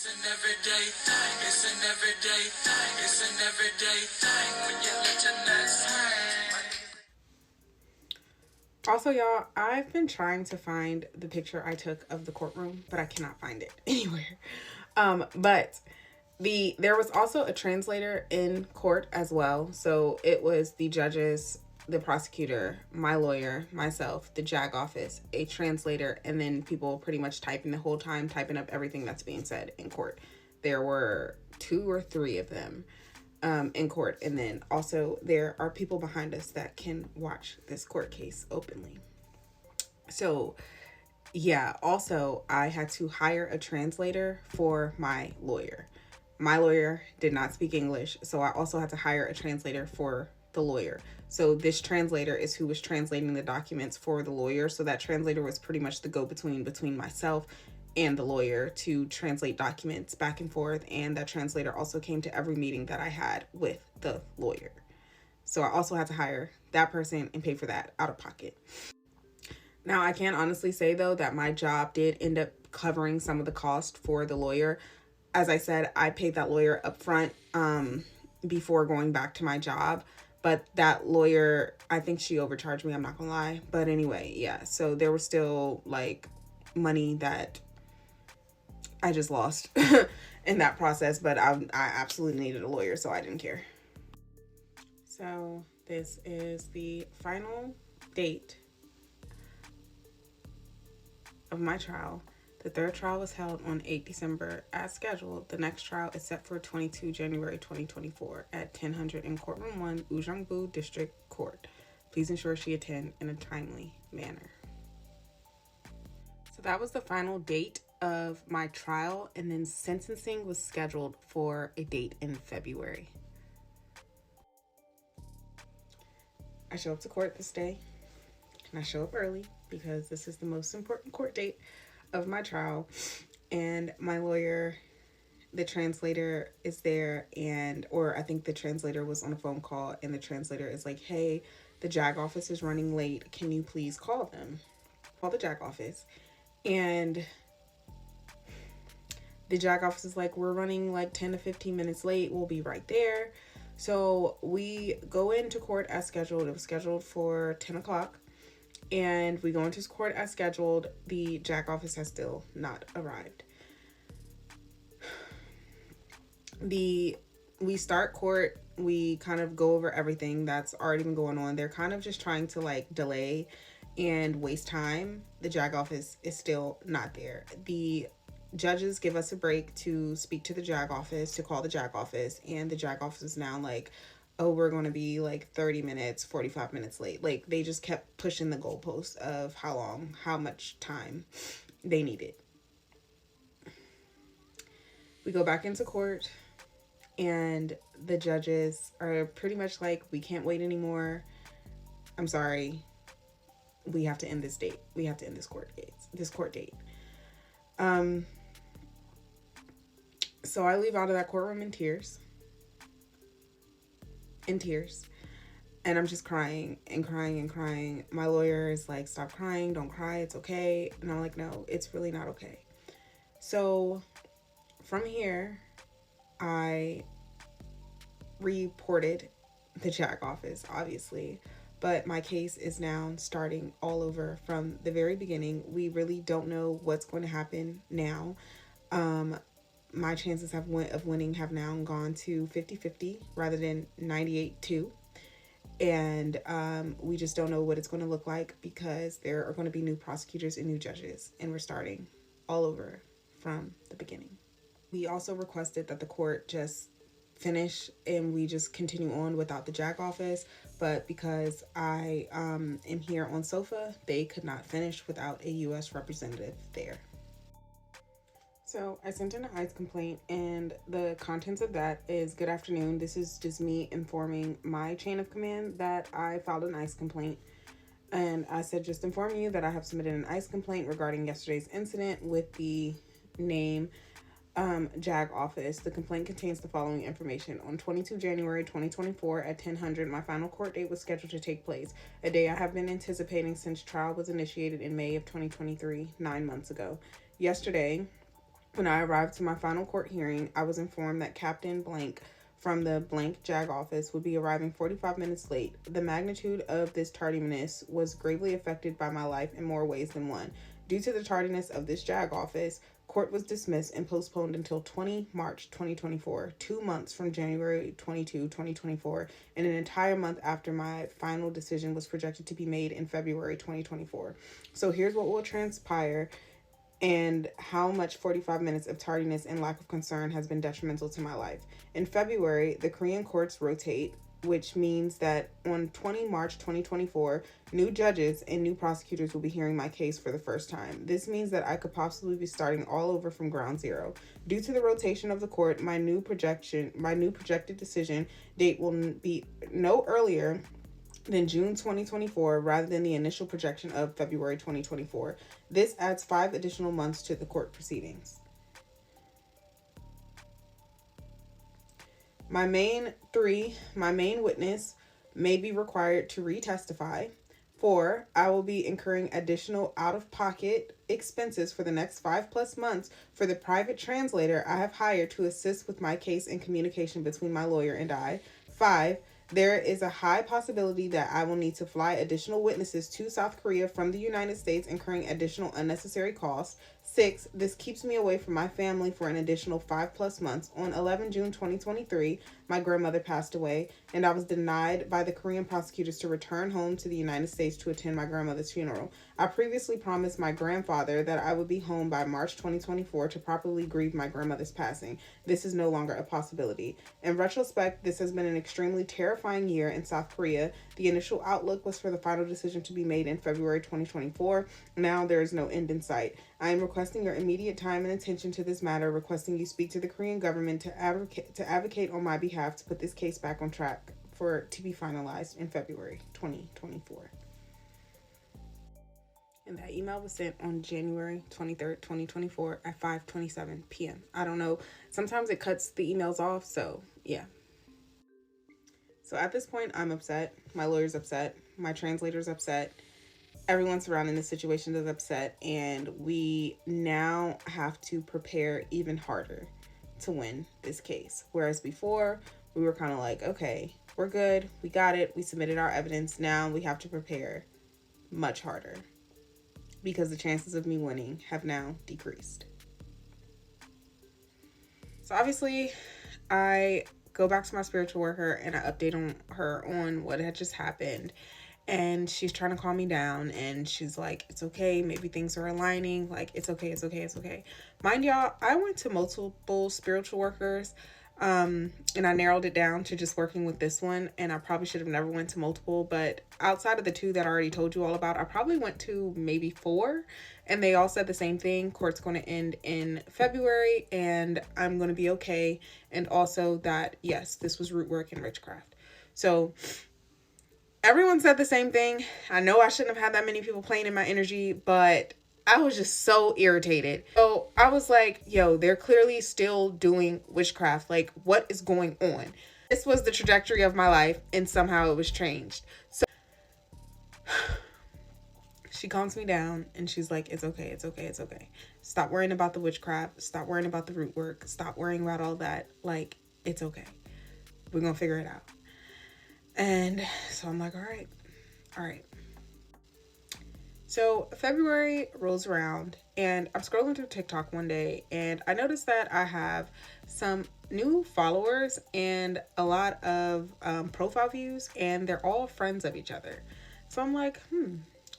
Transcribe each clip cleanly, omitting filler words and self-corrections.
It's an everyday thing. It's an everyday thing. It's an everyday thing when you let your nuts hang. Also, y'all, I've been trying to find the picture I took of the courtroom, but I cannot find it anywhere. But there was also a translator in court as well. So it was the judges, the prosecutor, my lawyer, myself, the JAG office, a translator, and then people pretty much typing the whole time, typing up everything that's being said in court. There were 2 or 3 of them in court. And then also there are people behind us that can watch this court case openly. So yeah, also I had to hire a translator for my lawyer. My lawyer did not speak English, so I also had to hire a translator for the lawyer. So this translator is who was translating the documents for the lawyer. So that translator was pretty much the go-between between myself and the lawyer to translate documents back and forth. And that translator also came to every meeting that I had with the lawyer. So I also had to hire that person and pay for that out of pocket. Now, I can honestly say, though, that my job did end up covering some of the cost for the lawyer. As I said, I paid that lawyer up front before going back to my job. But that lawyer, I think she overcharged me. I'm not gonna lie. But anyway, yeah. So there was still like money that I just lost in that process. But I absolutely needed a lawyer, so I didn't care. So this is the final date of my trial. The third trial was held on 8 December as scheduled. The next trial is set for 22 January 2024 at 1000 in Courtroom 1, Ujungbu District Court. Please ensure she attend in a timely manner. So that was the final date of my trial, and then sentencing was scheduled for a date in February. I show up to court this day, and I show up early because this is the most important court date of my trial. And my lawyer, the translator is there, or I think the translator was on a phone call, and the translator is like, hey, the JAG office is running late. Can you please call them? Call the JAG office. And the JAG office is like, we're running like 10 to 15 minutes late. We'll be right there. So we go into court as scheduled. It was scheduled for 10 o'clock. And we go into court as scheduled. The JAG office has still not arrived. We start court. We kind of go over everything that's already been going on. They're kind of just trying to like delay and waste time. The JAG office is still not there. The judges give us a break to speak to the JAG office, to call the JAG office. And the JAG office is now like, oh, we're going to be like 30 minutes, 45 minutes late. Like they just kept pushing the goalpost of how much time they needed. We go back into court, and the judges are pretty much like, we can't wait anymore. I'm sorry. We have to end this date. We have to end this court date. So I leave out of that courtroom in tears. And I'm just crying and crying and crying. My lawyer is like, stop crying, don't cry, it's okay. And I'm like, no, it's really not okay. So from here, I reported the JAG office, obviously, but my case is now starting all over from the very beginning. We really don't know what's going to happen now. My chances of winning have now gone to 50-50 rather than 98-2. And we just don't know what it's going to look like because there are going to be new prosecutors and new judges. And we're starting all over from the beginning. We also requested that the court just finish and we just continue on without the JAG office. But because I am here on SOFA, they could not finish without a U.S. representative there. So I sent in an ICE complaint, and the contents of that is, good afternoon. This is just me informing my chain of command that I filed an ICE complaint. And I said, just informing you that I have submitted an ICE complaint regarding yesterday's incident with the name JAG office. The complaint contains the following information. On 22 January 2024 at 1000, my final court date was scheduled to take place, a day I have been anticipating since trial was initiated in May of 2023, 9 months ago. Yesterday, When I arrived to my final court hearing, I was informed that Captain Blank from the blank JAG office would be arriving 45 minutes late. The magnitude of this tardiness was gravely affected by my life in more ways than one. Due to the tardiness of this JAG office, court was dismissed and postponed until 20 March 2024, 2 months from January 22, 2024, and an entire month after my final decision was projected to be made in February 2024. So here's what will transpire and how much 45 minutes of tardiness and lack of concern has been detrimental to my life. In February, the Korean courts rotate, which means that on 20 March 2024, new judges and new prosecutors will be hearing my case for the first time. This means that I could possibly be starting all over from ground zero. Due to the rotation of the court, my new projected decision date will be no earlier than June 2024 rather than the initial projection of February 2024. This adds 5 additional months to the court proceedings. My main witness may be required to re-testify. 4, I will be incurring additional out-of-pocket expenses for the next 5+ months for the private translator I have hired to assist with my case and communication between my lawyer and I. 5, there is a high possibility that I will need to fly additional witnesses to South Korea from the United States, incurring additional unnecessary costs. 6, this keeps me away from my family for an additional 5+ months. On 11 June 2023, my grandmother passed away, and I was denied by the Korean prosecutors to return home to the United States to attend my grandmother's funeral. I previously promised my grandfather that I would be home by March 2024 to properly grieve my grandmother's passing. This is no longer a possibility. In retrospect, this has been an extremely terrifying year in South Korea. The initial outlook was for the final decision to be made in February 2024. Now there is no end in sight. I am requesting your immediate time and attention to this matter, requesting you speak to the Korean government to advocate on my behalf to put this case back on track for it to be finalized in February 2024. And that email was sent on January 23rd, 2024 at 5:27 p.m. I don't know. Sometimes it cuts the emails off, so yeah. So at this point, I'm upset. My lawyer's upset. My translator's upset. Everyone surrounding the situation is upset, and we now have to prepare even harder to win this case. Whereas before, we were kind of like, okay, we're good. We got it. We submitted our evidence. Now we have to prepare much harder because the chances of me winning have now decreased. So obviously, I go back to my spiritual worker and I update her on what had just happened. And she's trying to calm me down, and she's like, it's okay, maybe things are aligning, like, it's okay. Mind y'all, I went to multiple spiritual workers, and I narrowed it down to just working with this one, and I probably should have never went to multiple, but outside of the 2 that I already told you all about, I probably went to maybe 4, and they all said the same thing: court's going to end in February, and I'm going to be okay, and also that, yes, this was root work and witchcraft. So everyone said the same thing. I know I shouldn't have had that many people playing in my energy, but I was just so irritated. So I was like, yo, they're clearly still doing witchcraft. Like, what is going on? This was the trajectory of my life, and somehow it was changed. So she calms me down, and she's like, it's okay. Stop worrying about the witchcraft. Stop worrying about the root work. Stop worrying about all that. Like, it's okay. We're going to figure it out. And so I'm like, all right. So February rolls around, and I'm scrolling through TikTok one day, and I noticed that I have some new followers and a lot of profile views, and they're all friends of each other. So I'm like,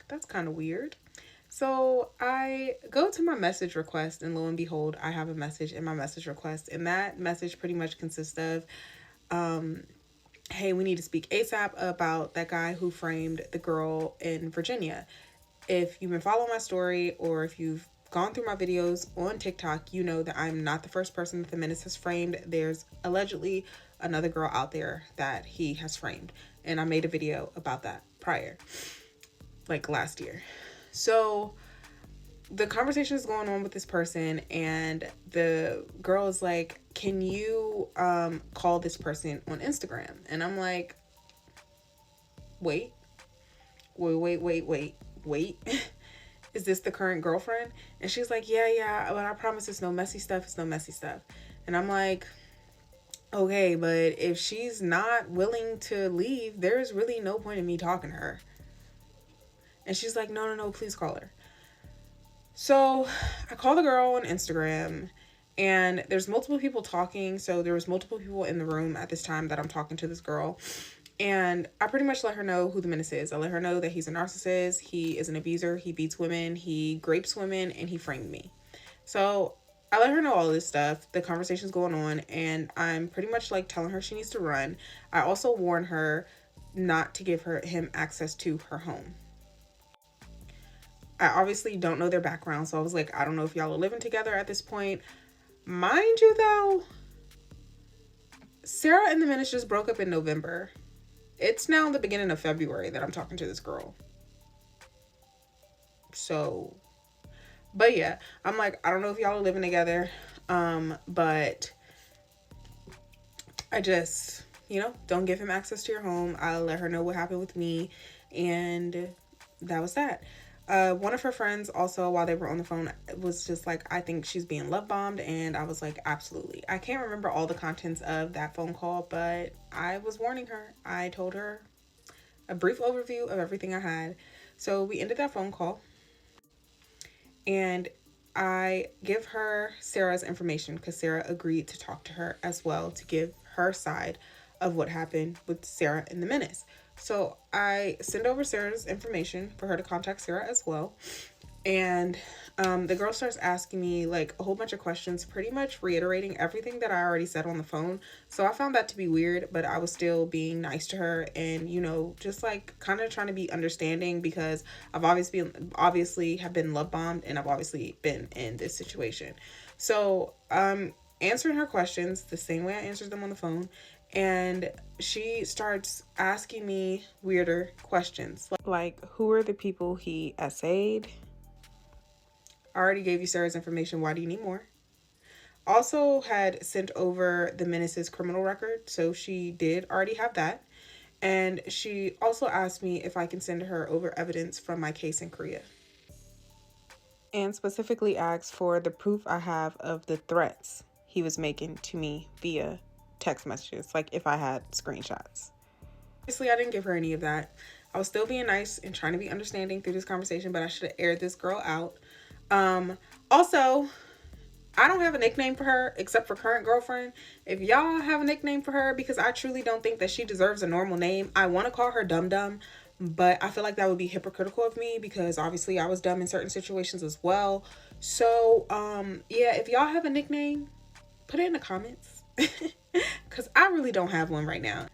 that's kind of weird. So I go to my message request, and lo and behold, I have a message in my message request, and that message pretty much consists of, hey, we need to speak ASAP about that guy who framed the girl in Virginia. If you've been following my story, or if you've gone through my videos on TikTok, you know that I'm not the first person that the Menace has framed. There's allegedly another girl out there that he has framed. And I made a video about that prior, like last year. So the conversation is going on with this person, and the girl is like, can you call this person on Instagram? And I'm like, wait. is this the current girlfriend? And she's like, yeah, but I promise it's no messy stuff. It's no messy stuff. And I'm like, okay, but if she's not willing to leave, there's really no point in me talking to her. And she's like, no, please call her. So I call the girl on Instagram, and there's multiple people talking. So there was multiple people in the room at this time that I'm talking to this girl. And I pretty much let her know who the menace is. I let her know that he's a narcissist, he is an abuser, he beats women, he grapes women, and he framed me. So I let her know all this stuff. The conversation's going on, and I'm pretty much like telling her she needs to run. I also warn her not to give him access to her home. I obviously don't know their background, so I was like, I don't know if y'all are living together at this point. Mind you, though, Sarah and the menace just broke up in November. It's now the beginning of February that I'm talking to this girl. So, but yeah, I'm like, I don't know if y'all are living together, but I just, don't give him access to your home. I'll let her know what happened with me, and that was that. One of her friends also, while they were on the phone, was just like, I think she's being love bombed. And I was like, absolutely. I can't remember all the contents of that phone call, but I was warning her. I told her a brief overview of everything I had. So we ended that phone call, and I give her Sarah's information because Sarah agreed to talk to her as well to give her side of what happened with Sarah and the menace. So I send over Sarah's information for her to contact Sarah as well. And the girl starts asking me like a whole bunch of questions, pretty much reiterating everything that I already said on the phone. So I found that to be weird, but I was still being nice to her and, just like kind of trying to be understanding because I've obviously have been love bombed and I've obviously been in this situation. So answering her questions the same way I answered them on the phone. And she starts asking me weirder questions. Like, who are the people he essayed? I already gave you Sarah's information. Why do you need more? Also had sent over the menace's criminal record. So she did already have that. And she also asked me if I can send her over evidence from my case in Korea. And specifically asked for the proof I have of the threats he was making to me via text messages, like if I had screenshots. Obviously, I didn't give her any of that. I was still being nice and trying to be understanding through this conversation, but I should have aired this girl out. Also, I don't have a nickname for her except for current girlfriend. If y'all have a nickname for her, because I truly don't think that she deserves a normal name. I want to call her Dum Dum, but I feel like that would be hypocritical of me because obviously I was dumb in certain situations as well. So, yeah, if y'all have a nickname, put it in the comments. Because I really don't have one right now.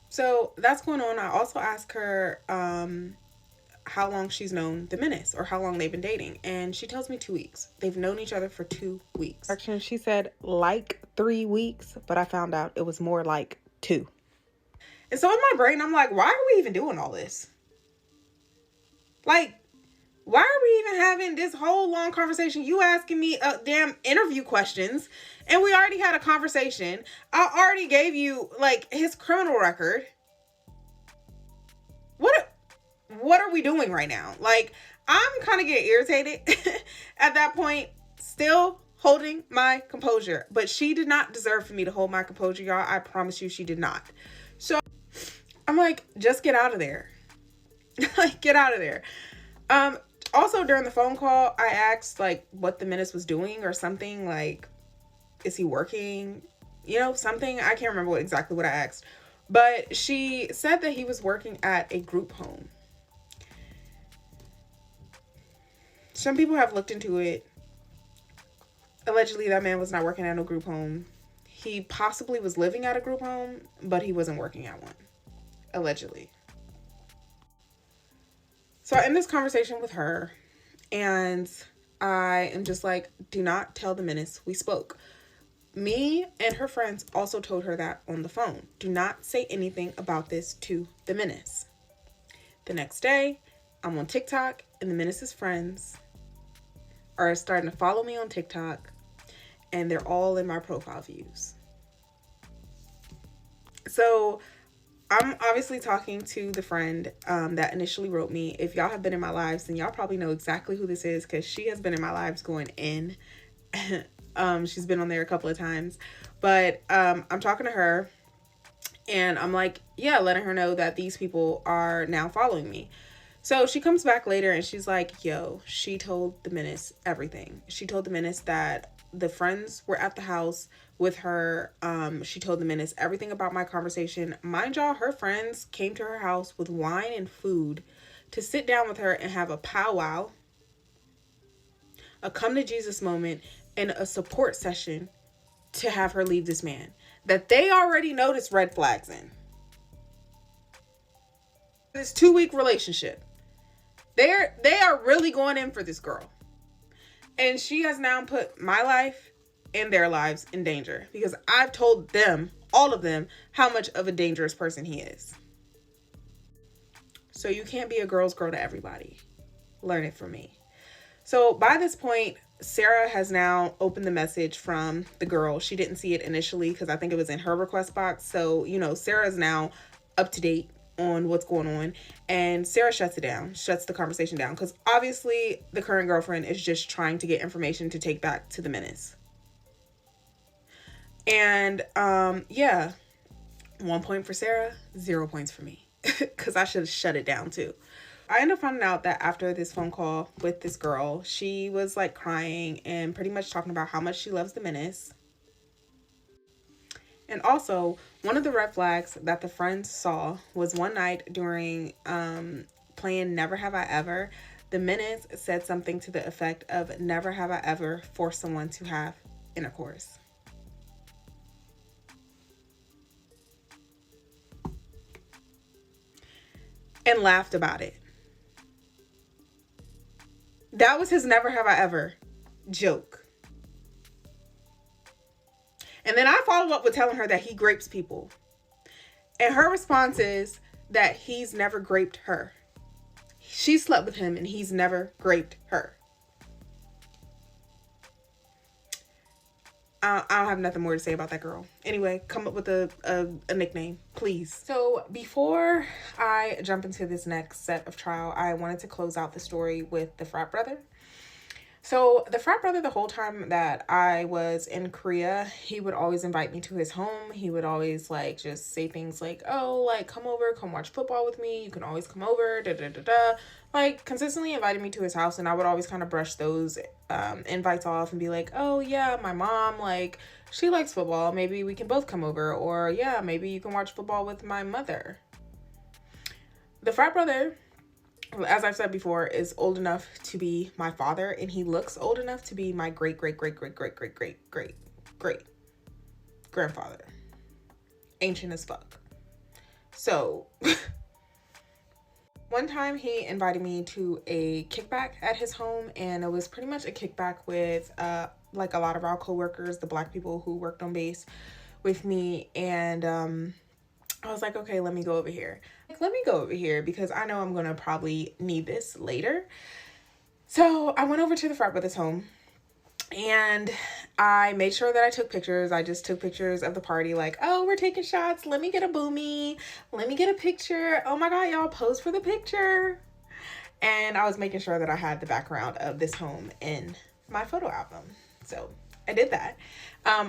So that's going on. I also asked her how long she's known the menace or how long they've been dating. And she tells me 2 weeks. They've known each other for 2 weeks. Actually, she said like 3 weeks, but I found out it was more like 2. And so in my brain, I'm like, why are we even doing all this? Like, why are we even having this whole long conversation? You asking me damn interview questions, and we already had a conversation. I already gave you like his criminal record. What are we doing right now? Like, I'm kind of getting irritated at that point, still holding my composure. But she did not deserve for me to hold my composure, y'all. I promise you she did not. So I'm like, just get out of there. Like, get out of there. Also, during the phone call, I asked, like, what the menace was doing or something. Like, is he working? Something. I can't remember exactly what I asked. But she said that he was working at a group home. Some people have looked into it. Allegedly, that man was not working at no group home. He possibly was living at a group home, but he wasn't working at one. Allegedly. So I end this conversation with her, and I am just like, do not tell the menace we spoke. Me and her friends also told her that on the phone. Do not say anything about this to the menace. The next day, I'm on TikTok, and the menace's friends are starting to follow me on TikTok, and they're all in my profile views. So I'm obviously talking to the friend that initially wrote me. If y'all have been in my lives, then y'all probably know exactly who this is, because she has been in my lives going in. She's been on there a couple of times. But I'm talking to her, and I'm like, yeah, letting her know that these people are now following me. So she comes back later and she's like, yo, she told the menace everything. She told the menace that the friends were at the house with her. She told the menace everything about my conversation. Mind y'all, her friends came to her house with wine and food to sit down with her and have a powwow, a come to Jesus moment, and a support session to have her leave this man that they already noticed red flags in. This 2-week relationship. They are really going in for this girl. And she has now put my life and their lives in danger, because I've told them, all of them, how much of a dangerous person he is. So you can't be a girl's girl to everybody. Learn it from me. So by this point, Sarah has now opened the message from the girl. She didn't see it initially because I think it was in her request box. So, you know, Sarah's now up to date on what's going on, and Sarah shuts the conversation down, because obviously the current girlfriend is just trying to get information to take back to the menace. And yeah, 1 point for Sarah, 0 points for me, because I should have shut it down too. I ended up finding out that after this phone call with this girl, she was like crying and pretty much talking about how much she loves the menace. And also, one of the red flags that the friends saw was one night during playing Never Have I Ever, the menace said something to the effect of, never have I ever forced someone to have intercourse. And laughed about it. That was his never have I ever joke. And then I followed up with telling her that he grapes people. And her response is that he's never graped her. She slept with him and he's never graped her. I don't have nothing more to say about that girl. Anyway, come up with a nickname, please. So before I jump into this next set of trial, I wanted to close out the story with the frat brother. So the frat brother, the whole time that I was in Korea, he would always invite me to his home. He would always like just say things like, oh, like come over, come watch football with me. You can always come over, da da da da. Like consistently invited me to his house, and I would always kind of brush those invites off and be like, oh yeah, my mom, like she likes football. Maybe we can both come over, or yeah, maybe you can watch football with my mother. The frat brother, as I've said before, is old enough to be my father, and he looks old enough to be my great grandfather. Ancient as fuck. So one time he invited me to a kickback at his home, and it was pretty much a kickback with like a lot of our coworkers, the black people who worked on base with me. And I was like, okay, let me go over here. Because I know I'm gonna probably need this later. So I went over to the frat brother's home, and I made sure that I took pictures. I just took pictures of the party, like, oh, we're taking shots. Let me get a boomie. Let me get a picture. Oh my God, y'all, pose for the picture. And I was making sure that I had the background of this home in my photo album. So I did that.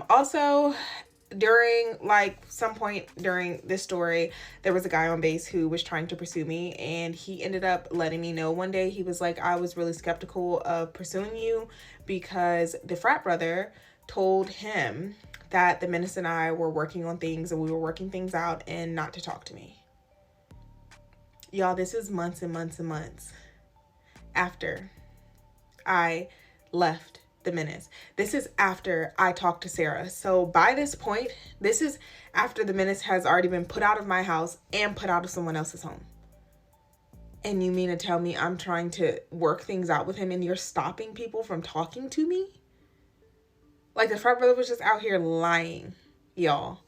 Also, during like some point during this story, there was a guy on base who was trying to pursue me, and he ended up letting me know one day. He was like, I was really skeptical of pursuing you because the frat brother told him that the menace and I were working on things, and we were working things out, and not to talk to me. Y'all, this is months and months and months after I left the menace. This is after I talked to Sarah. So by this point, this is after the menace has already been put out of my house and put out of someone else's home. And you mean to tell me I'm trying to work things out with him, and you're stopping people from talking to me? Like the frat brother was just out here lying, y'all.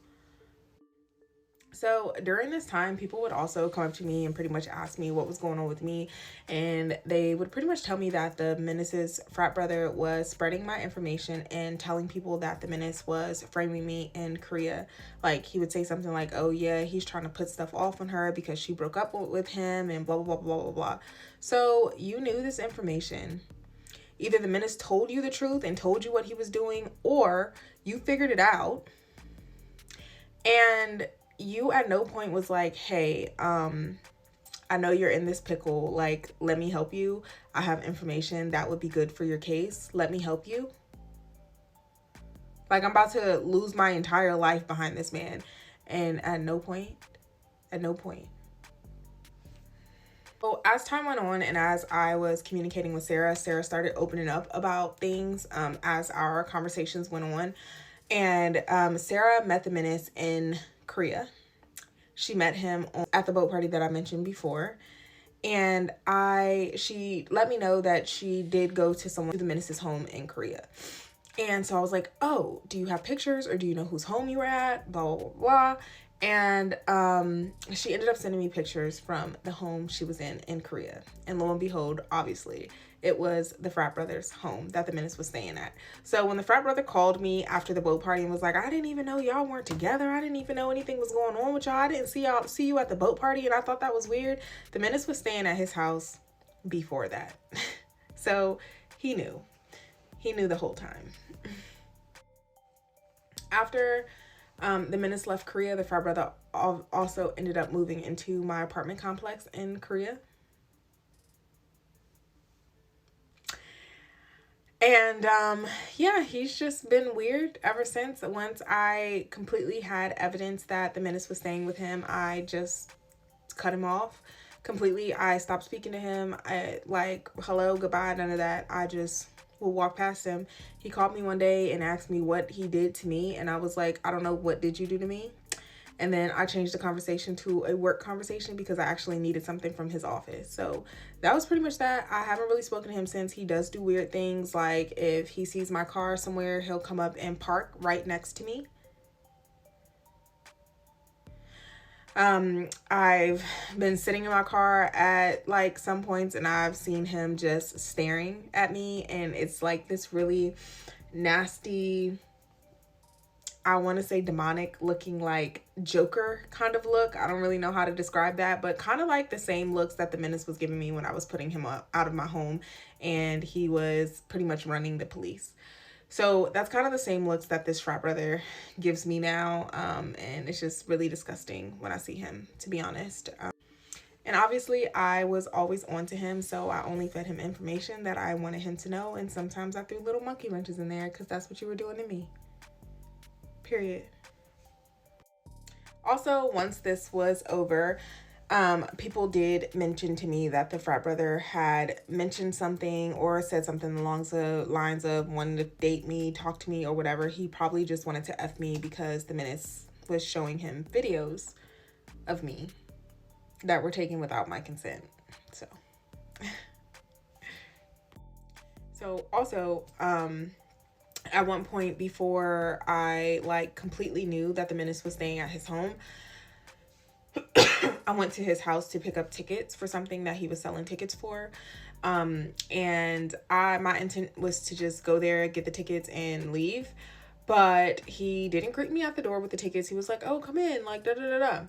So during this time, people would also come up to me and pretty much ask me what was going on with me. And they would pretty much tell me that the Menace's frat brother was spreading my information and telling people that the Menace was framing me in Korea. Like, he would say something like, oh yeah, he's trying to put stuff off on her because she broke up with him and blah, blah, blah, blah, blah, blah. So you knew this information. Either the Menace told you the truth and told you what he was doing, or you figured it out. And you at no point was like, hey, I know you're in this pickle. Like, let me help you. I have information that would be good for your case. Let me help you. Like, I'm about to lose my entire life behind this man. And at no point. So as time went on and as I was communicating with Sarah started opening up about things as our conversations went on. And Sarah met the Menace in Korea. She met him at the boat party that I mentioned before. And she let me know that she did go to the Menace's home in Korea. And so I was like, oh, do you have pictures or do you know whose home you were at? Blah, blah, blah, blah. And she ended up sending me pictures from the home she was in Korea. And lo and behold, obviously, it was the frat brother's home that the Menace was staying at. So when the frat brother called me after the boat party and was like, I didn't even know y'all weren't together. I didn't even know anything was going on with y'all. I didn't see you at the boat party, and I thought that was weird. The Menace was staying at his house before that. So he knew. He knew the whole time. After the Menace left Korea, the frat brother also ended up moving into my apartment complex in Korea. And yeah, he's just been weird ever since. Once I completely had evidence that the Menace was staying with him, I just cut him off completely. I stopped speaking to him. Hello, goodbye, none of that. I just will walk past him. He called me one day and asked me what he did to me, and I was like, I don't know, what did you do to me? And then I changed the conversation to a work conversation because I actually needed something from his office. So that was pretty much that. I haven't really spoken to him since. He does do weird things. Like, if he sees my car somewhere, he'll come up and park right next to me. I've been sitting in my car at like some points and I've seen him just staring at me, and it's like this really nasty, I want to say demonic looking, like Joker kind of look. I don't really know how to describe that, but kind of like the same looks that the Menace was giving me when I was putting him out of my home and he was pretty much running the police. So that's kind of the same looks that this frat brother gives me now. And it's just really disgusting when I see him, to be honest. And obviously I was always on to him, so I only fed him information that I wanted him to know. And sometimes I threw little monkey wrenches in there because that's what you were doing to me. Period. Also, once this was over, people did mention to me that the frat brother had mentioned something or said something along the lines of wanting to date me, talk to me, or whatever. He probably just wanted to F me because the Menace was showing him videos of me that were taken without my consent. So also, at one point before I like completely knew that the Menace was staying at his home, I went to his house to pick up tickets for something that he was selling tickets for. And my intent was to just go there, get the tickets and leave. But he didn't greet me at the door with the tickets. He was like, oh, come in, like da da da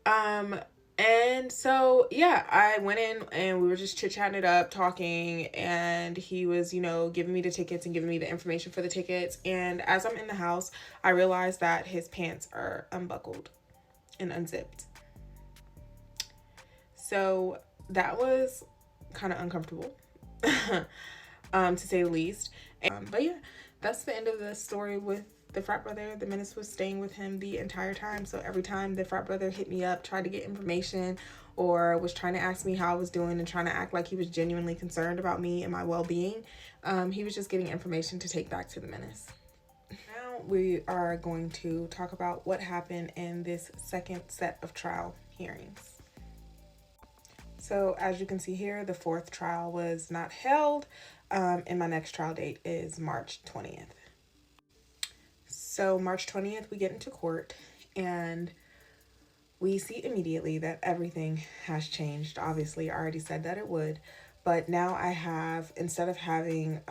da. And so, yeah, I went in and we were just chit-chatting it up, talking, and he was, giving me the tickets and giving me the information for the tickets. And as I'm in the house, I realized that his pants are unbuckled and unzipped. So that was kind of uncomfortable, to say the least. But yeah, that's the end of the story with the frat brother. The Menace was staying with him the entire time. So every time the frat brother hit me up, tried to get information, or was trying to ask me how I was doing and trying to act like he was genuinely concerned about me and my well-being, he was just getting information to take back to the Menace. Now we are going to talk about what happened in this second set of trial hearings. So as you can see here, the fourth trial was not held, and my next trial date is March 20th. So March 20th, we get into court, and we see immediately that everything has changed. Obviously, I already said that it would, but now I have, instead of having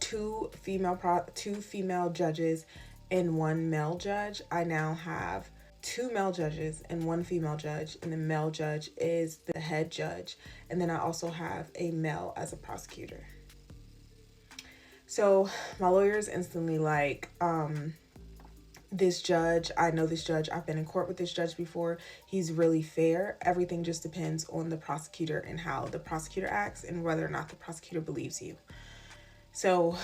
two female judges and one male judge, I now have two male judges and one female judge, and the male judge is the head judge, and then I also have a male as a prosecutor. So my lawyer is instantly like, this judge, I know this judge, I've been in court with this judge before, he's really fair. Everything just depends on the prosecutor and how the prosecutor acts and whether or not the prosecutor believes you. So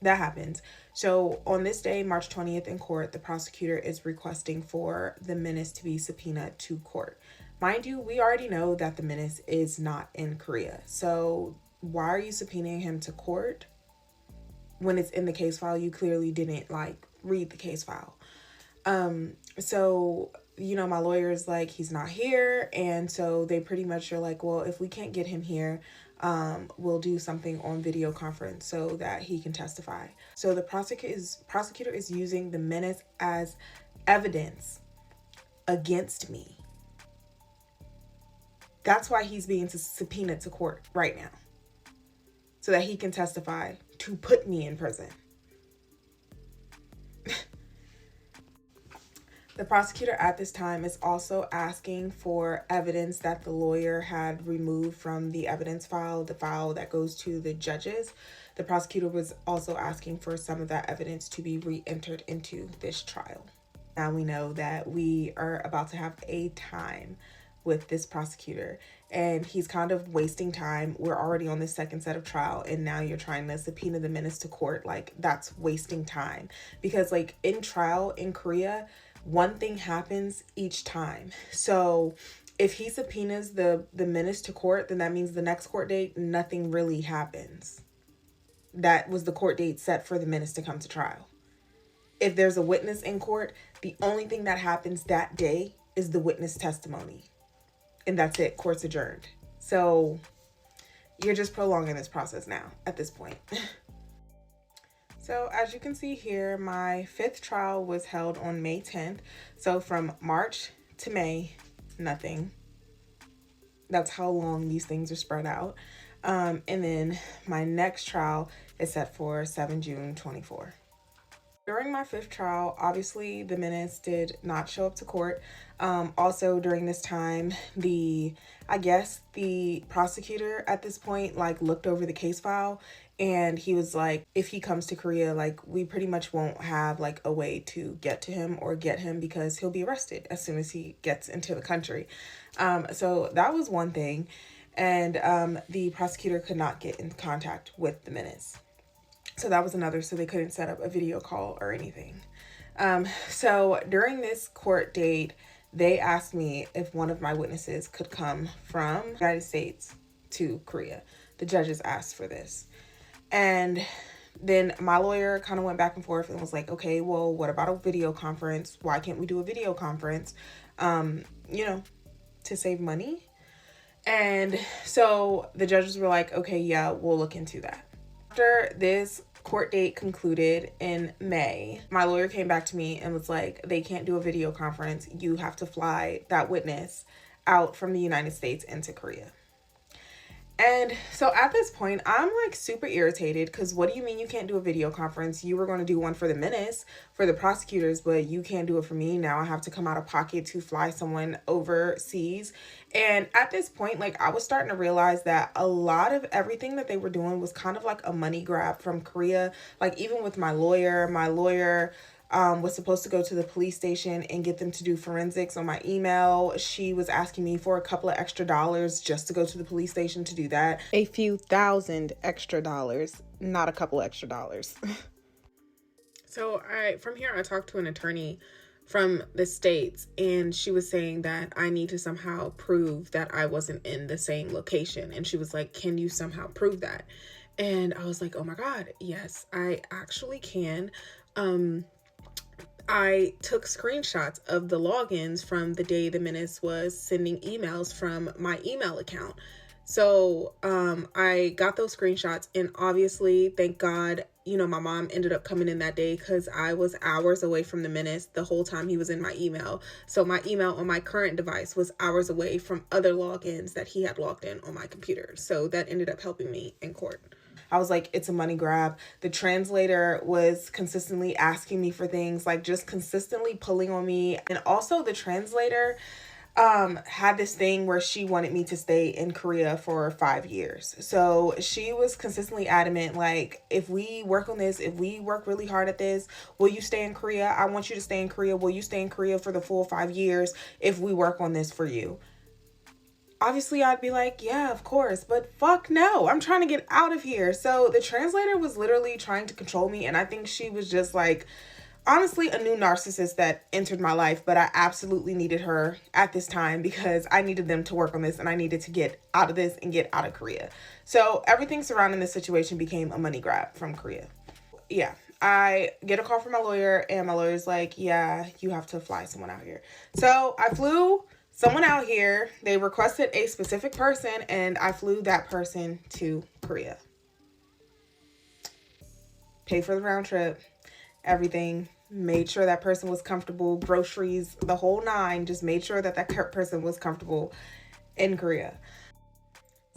that happens. So on this day, March 20th in court, the prosecutor is requesting for the menace to be subpoenaed to court. Mind you, we already know that the menace is not in Korea. So why are you subpoenaing him to court when it's in the case file? You clearly didn't read the case file. So, my lawyer is like, he's not here. And so they pretty much are like, well, if we can't get him here, we'll do something on video conference so that he can testify. So the prosecutor is using the menace as evidence against me. That's why he's being subpoenaed to court right now, so that he can testify to put me in prison. The prosecutor at this time is also asking for evidence that the lawyer had removed from the evidence file, the file that goes to the judges. The prosecutor was also asking for some of that evidence to be re-entered into this trial. Now we know that we are about to have a time with this prosecutor, and he's kind of wasting time. We're already on the second set of trial, and now you're trying to subpoena the menace to court. That's wasting time, because in trial in Korea, one thing happens each time. So if he subpoenas the menace to court, then that means the next court date, nothing really happens. That was the court date set for the menace to come to trial. If there's a witness in court, the only thing that happens that day is the witness testimony. And that's it. Court's adjourned. So you're just prolonging this process now at this point. So as you can see here, my fifth trial was held on May 10th. So from March to May, nothing. That's how long these things are spread out. And then my next trial is set for 7 June 24. During my fifth trial, obviously the menace did not show up to court. Also during this time, the prosecutor at this point looked over the case file, and he was like, if he comes to Korea, we pretty much won't have a way to get to him or get him, because he'll be arrested as soon as he gets into the country. So that was one thing. And the prosecutor could not get in contact with the menace. So that was another, so they couldn't set up a video call or anything. So during this court date, they asked me if one of my witnesses could come from the United States to Korea. The judges asked for this. And then my lawyer kind of went back and forth and was like, okay, well, what about a video conference? Why can't we do a video conference? To save money. And so the judges were like, okay, yeah, we'll look into that. After this court date concluded in May, my lawyer came back to me and was like, they can't do a video conference. You have to fly that witness out from the United States into Korea. And so at this point, I'm super irritated, because what do you mean you can't do a video conference? You were going to do one for the menace, for the prosecutors, but you can't do it for me. Now I have to come out of pocket to fly someone overseas. And at this point, I was starting to realize that a lot of everything that they were doing was kind of a money grab from Korea. Even with my lawyer was supposed to go to the police station and get them to do forensics on my email. She was asking me for a couple of extra dollars just to go to the police station to do that. A few $1,000 extra dollars, not a couple extra dollars. So from here, I talked to an attorney from the States, and she was saying that I need to somehow prove that I wasn't in the same location. And she was like, can you somehow prove that? And I was like, oh my God, yes, I actually can. I took screenshots of the logins from the day the menace was sending emails from my email account. So I got those screenshots, and obviously, thank God, you know, my mom ended up coming in that day because I was hours away from the menace the whole time he was in my email. So my email on my current device was hours away from other logins that he had logged in on my computer. So that ended up helping me in court. I was like, it's a money grab. The translator was consistently asking me for things, like just consistently pulling on me. And also the translator had this thing where she wanted me to stay in Korea for 5 years. So she was consistently adamant, like, if we work on this, if we work really hard at this, will you stay in Korea? I want you to stay in Korea. Will you stay in Korea for the full 5 years if we work on this for you? Obviously, I'd be like, yeah, of course, but fuck no, I'm trying to get out of here. So the translator was literally trying to control me, and I think she was just like, honestly, a new narcissist that entered my life, but I absolutely needed her at this time because I needed them to work on this, and I needed to get out of this and get out of Korea. So everything surrounding this situation became a money grab from Korea. Yeah, I get a call from my lawyer, and my lawyer's like, yeah, you have to fly someone out here. So I flew someone out here. They requested a specific person, and I flew that person to Korea. Paid for the round trip, everything, made sure that person was comfortable, groceries, the whole nine, just made sure that that person was comfortable in Korea.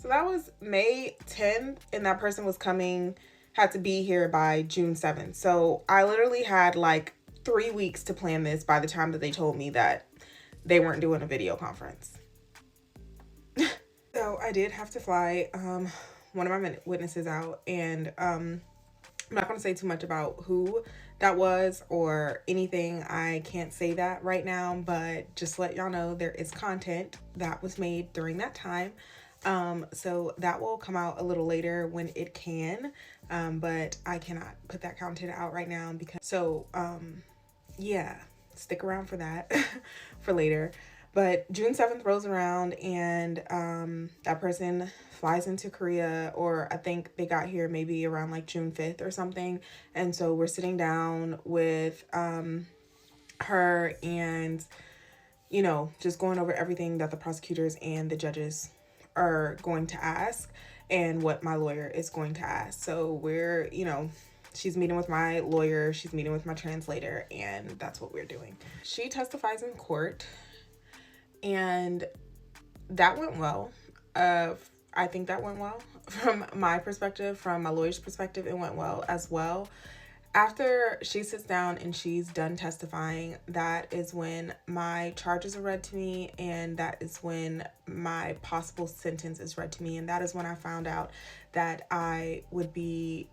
So that was May 10th, and that person was had to be here by June 7th. So I literally had like 3 weeks to plan this by the time that they told me that they weren't doing a video conference. So I did have to fly one of my witnesses out, and I'm not going to say too much about who that was or anything. I can't say that right now, but just let y'all know there is content that was made during that time. So that will come out a little later when it can, but I cannot put that content out right now because, yeah, stick around for that for later. But June 7th rolls around, and that person flies into Korea, or I think they got here maybe around like June 5th or something. And so we're sitting down with her and, you know, just going over everything that the prosecutors and the judges are going to ask and what my lawyer is going to ask. So we're, you know, she's meeting with my lawyer, she's meeting with my translator, and that's what we're doing. She testifies in court, and that went well. I think that went well from my perspective. From my lawyer's perspective, it went well as well. After she sits down and she's done testifying, that is when my charges are read to me, and that is when my possible sentence is read to me, and that is when I found out that I would be,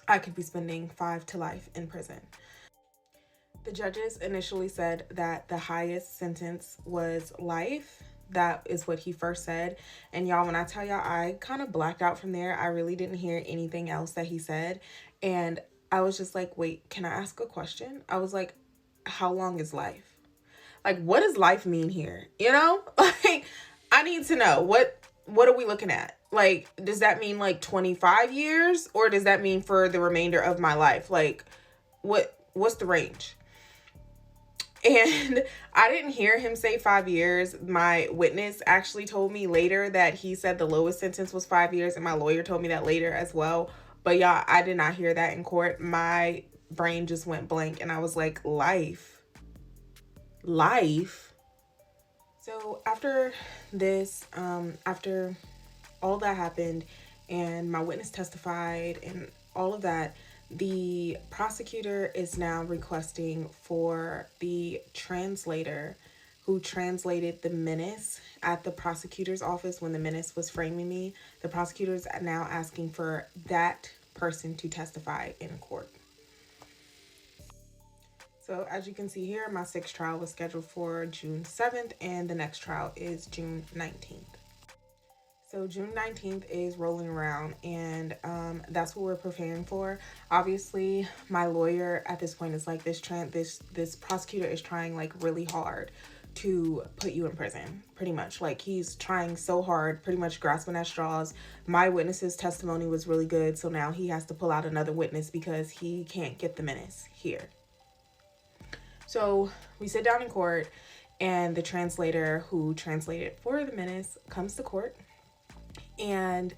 I could be spending 5 to life in prison. The judges initially said that the highest sentence was life. That is what he first said. And y'all, when I tell y'all, I kind of blacked out from there. I really didn't hear anything else that he said. And I was just like, wait, can I ask a question? I was like, how long is life? Like, what does life mean here? You know, like, I need to know what are we looking at? Like, does that mean like 25 years, or does that mean for the remainder of my life? Like, what's the range? And I didn't hear him say 5 years. My witness actually told me later that he said the lowest sentence was 5 years, and my lawyer told me that later as well. But y'all, I did not hear that in court. My brain just went blank, and I was like, life. So after this, after all that happened and my witness testified and all of that, the prosecutor is now requesting for the translator who translated the menace at the prosecutor's office when the menace was framing me. The prosecutor is now asking for that person to testify in court. So as you can see here, my 6th trial was scheduled for June 7th, and the next trial is June 19th. So June 19th is rolling around, and that's what we're preparing for. Obviously, my lawyer at this point is like, this prosecutor is trying like really hard to put you in prison, pretty much. Like, he's trying so hard, pretty much grasping at straws. My witness's testimony was really good, so now he has to pull out another witness because he can't get the menace here. So we sit down in court, and the translator who translated for the menace comes to court. And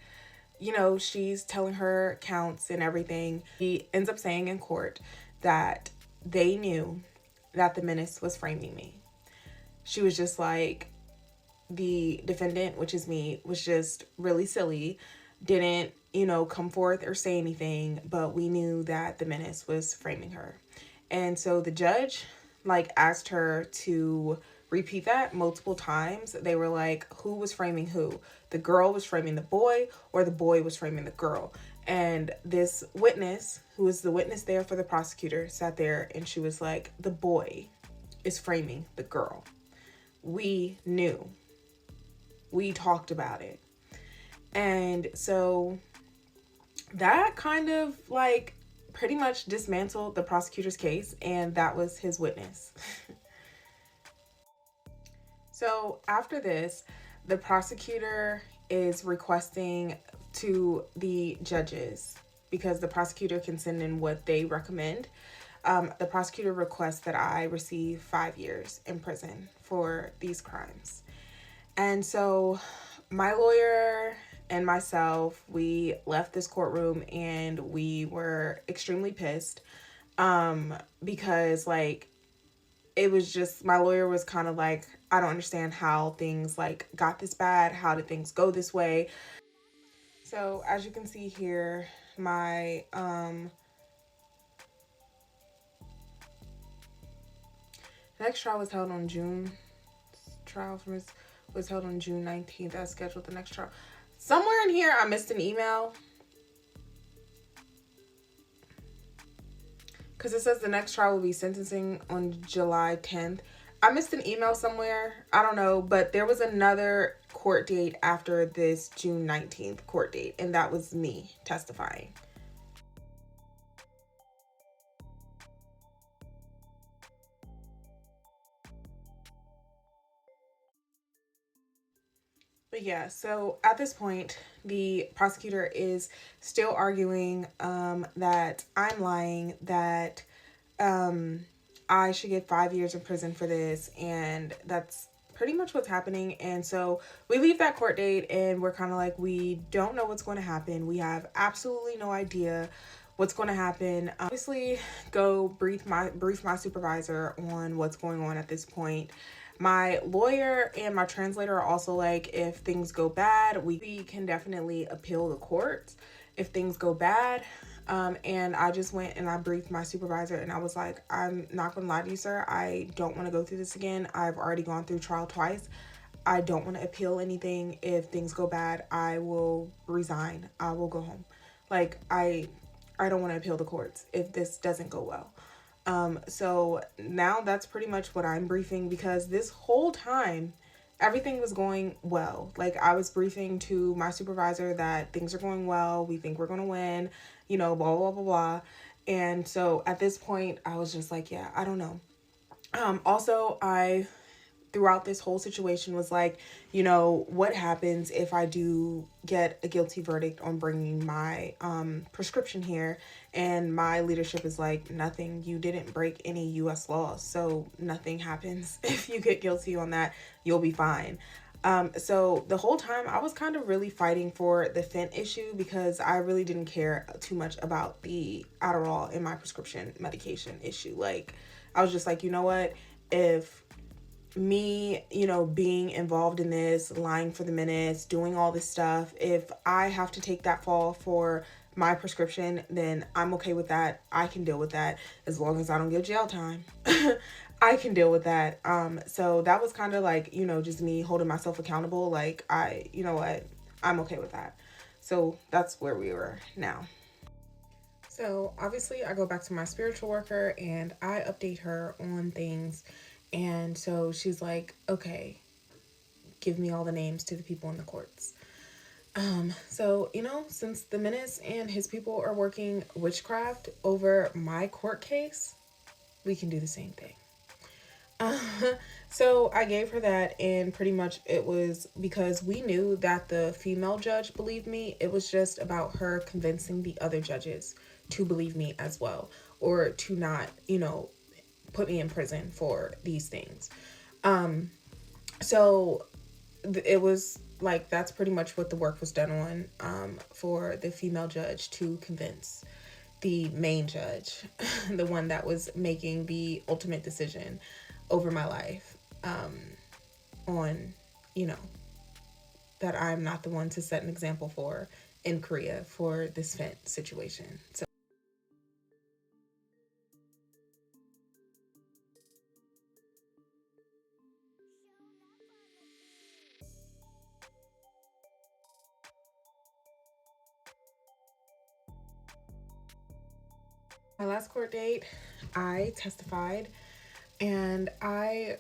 she's telling her counts and everything. He ends up saying in court that they knew that the menace was framing me. She was just like, the defendant, which is me, was just really silly, didn't, come forth or say anything, but we knew that the menace was framing her. And so the judge, asked her to repeat that multiple times. They were like, who was framing who? The girl was framing the boy, or the boy was framing the girl? And this witness, who was the witness there for the prosecutor, sat there and she was like, the boy is framing the girl. We knew. We talked about it. And so that kind of pretty much dismantled the prosecutor's case, and that was his witness. So after this, the prosecutor is requesting to the judges, because the prosecutor can send in what they recommend. The prosecutor requests that I receive 5 years in prison for these crimes. And so my lawyer and myself, we left this courtroom and we were extremely pissed, because it was just, my lawyer was kind of like, I don't understand how things got this bad. How did things go this way? So as you can see here, my next trial was held on June. Trial was held on June 19th. I scheduled the next trial. Somewhere in here, I missed an email, because it says the next trial will be sentencing on July 10th. I missed an email somewhere. I don't know, but there was another court date after this June 19th court date, and that was me testifying. But yeah, so at this point, the prosecutor is still arguing that I'm lying, that I should get 5 years in prison for this, and that's pretty much what's happening. And so we leave that court date and we're kind of like, we don't know what's going to happen. We have absolutely no idea what's going to happen. Obviously, go brief my supervisor on what's going on at this point. My lawyer and my translator are also like, if things go bad, we can definitely appeal the courts if things go bad. And I just went and I briefed my supervisor and I was like, I'm not gonna lie to you, sir. I don't want to go through this again. I've already gone through trial twice. I don't want to appeal anything. If things go bad, I will resign. I will go home. I don't want to appeal the courts if this doesn't go well. So now that's pretty much what I'm briefing, because this whole time everything was going well. I was briefing to my supervisor that things are going well. We think we're going to win, blah, blah, blah, blah. And so at this point I was just like, yeah, I don't know. Also, I, throughout this whole situation, was like, what happens if I do get a guilty verdict on bringing my prescription here, and my leadership is like, nothing, you didn't break any US laws, so nothing happens. If you get guilty on that, you'll be fine. So the whole time I was kind of really fighting for the fent issue, because I really didn't care too much about the Adderall in my prescription medication issue. I was just like, you know what, if me, being involved in this, lying for the minutes, doing all this stuff, if I have to take that fall for my prescription, then I'm okay with that. I can deal with that as long as I don't get jail time. I can deal with that. So that was kind of just me holding myself accountable. You know what, I'm okay with that. So that's where we were now. So obviously I go back to my spiritual worker and I update her on things. And so she's like, okay, give me all the names to the people in the courts. So, since the Menace and his people are working witchcraft over my court case, we can do the same thing. So I gave her that, and pretty much it was because we knew that the female judge believed me. It was just about her convincing the other judges to believe me as well, or to not, put me in prison for these things. So it was like, that's pretty much what the work was done on, for the female judge to convince the main judge, the one that was making the ultimate decision over my life, on, you know, that I'm not the one to set an example for in Korea for this fent situation. So my last court date, I testified, and I,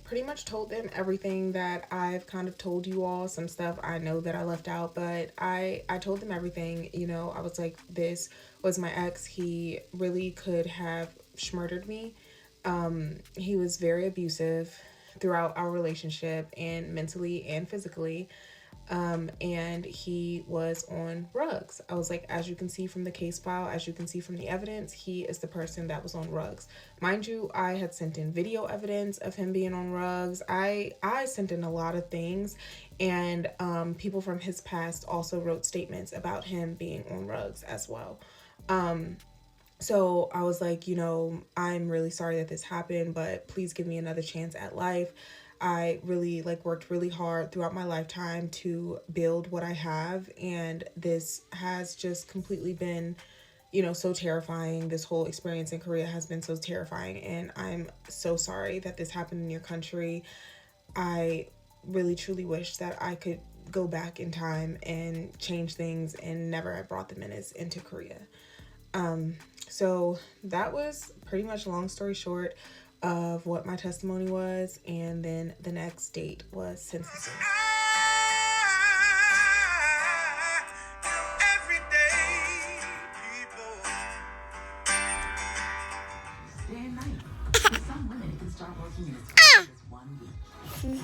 pretty much told them everything that I've kind of told you all. Some stuff I know that I left out, but I told them everything. I was like, this was my ex. He really could have murdered me. He was very abusive throughout our relationship, and mentally and physically. And he was on rugs. I was like, as you can see from the case file, as you can see from the evidence, he is the person that was on rugs. Mind you, I had sent in video evidence of him being on rugs. I sent in a lot of things, and people from his past also wrote statements about him being on rugs as well. So I was like, I'm really sorry that this happened, but please give me another chance at life. I really worked really hard throughout my lifetime to build what I have, and this has just completely been, so terrifying. This whole experience in Korea has been so terrifying, and I'm so sorry that this happened in your country. I really truly wish that I could go back in time and change things and never have brought the menace into Korea. So that was pretty much, long story short, of what my testimony was, and then the next date was sentencing. Day and night. For some women, it can start working in as fast as 1 week.